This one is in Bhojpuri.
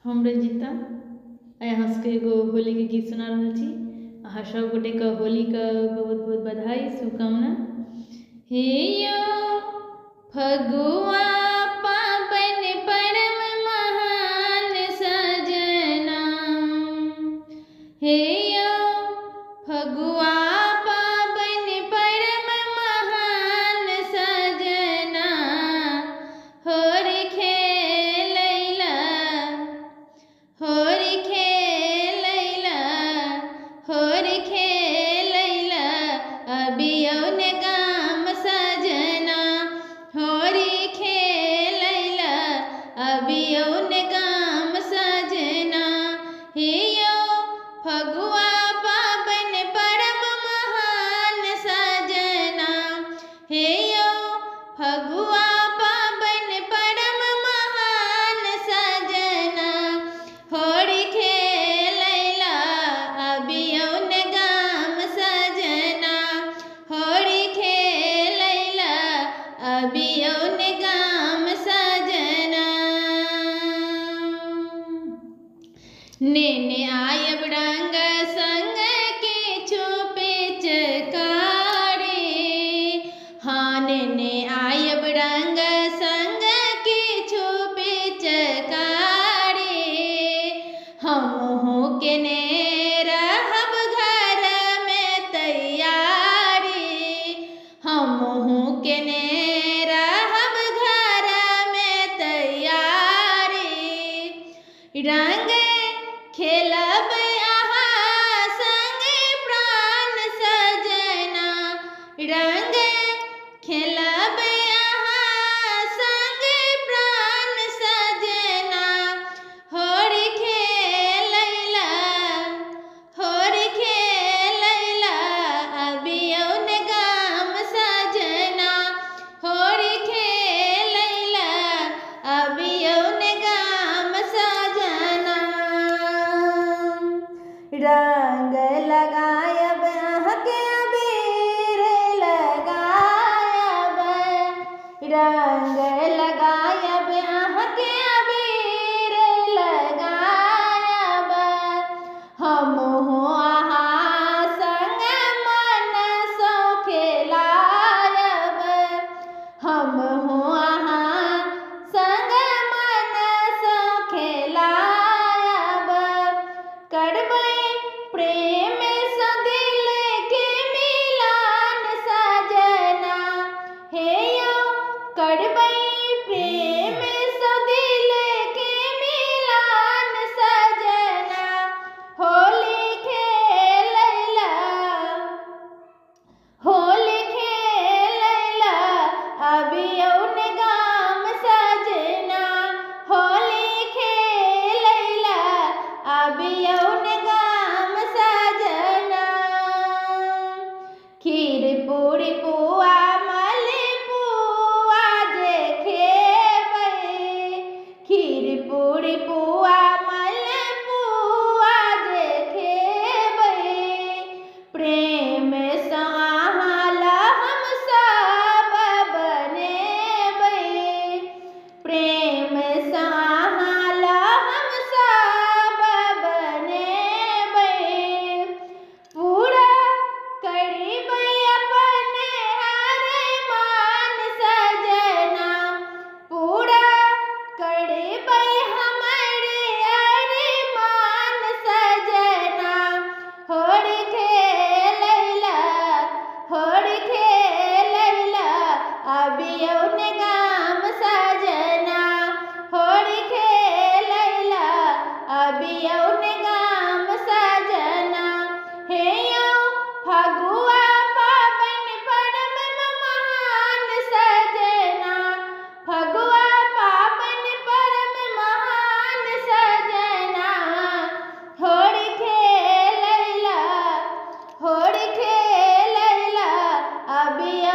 हम रंजिता आइ अहाँ सबके एगो होली के गीत सुना रहल छी। अहाँ सब गोटे के होली के बहुत बहुत बधाई शुभकामना। हे यो फगुआ पाबन परम महान सजना, हे यो फगुआ पाबन परम महान सजना, होर खेलैला होर खेलैला होर खेलैला अबियौन गाम सजना, होर खेलैला अबियौन गाम सजना। हे यो फगुआ पाबन परम महान सजना, हे यो फगुआ पाबन परम महान सजना, होर खेलैला अबियौन गाम सजना, होर खेलैला अबियौन गाम सजना। नेने आयब रंग संग किछु पिचकारी, हाँ नेने आयब रंग संग किछु पिचकारी, हमहु केने रहब घर में तैयारी, हमहु केने रहब घर में तैयारी, रंग खेलब अहाँ संगे प्राण सजना, रंग खेलब अहाँ संगे प्राण सजना, होर खेलैला अबियौन गाम सजना, होर खेलैला अबियौन गाम सजना। रंग लगायब अहाँके अबीर लगायब, रंग लगायब अहाँके अबीर लगायब, हमहु अहाँ संग मन सौ खेलायब, हमहु अहाँ संग मन सौ खेलायब, करबै प्रेम सँ दिल के मिलान सजना, हे यो करबै प्रेम सँ दिल के मिलान सजना, होली खेलैला अबियौन गाम सजना, होली खेलैला अबियौन गाम सजना। खीर पूरी पुआ मलपुआ जे खेबै, खीर पूरी पुआ मलपुआ जे खेबै, प्रेम सँ अहाँ लए हम सब बनेबै, प्रेम सँ अहाँ लए हम सब बनेबै, पूरा करिबै अपने अरमान सजना, पूरा करिबै हमरे अरमान सजना, होर खेलैला अबियौन गाम सजना, होर खेलैला अबियौन गाम सजना। हे यो फगुआ पाबन परम महान सजना, फगुआ पाबन परम महान सजना, होर खेलैला अबियौन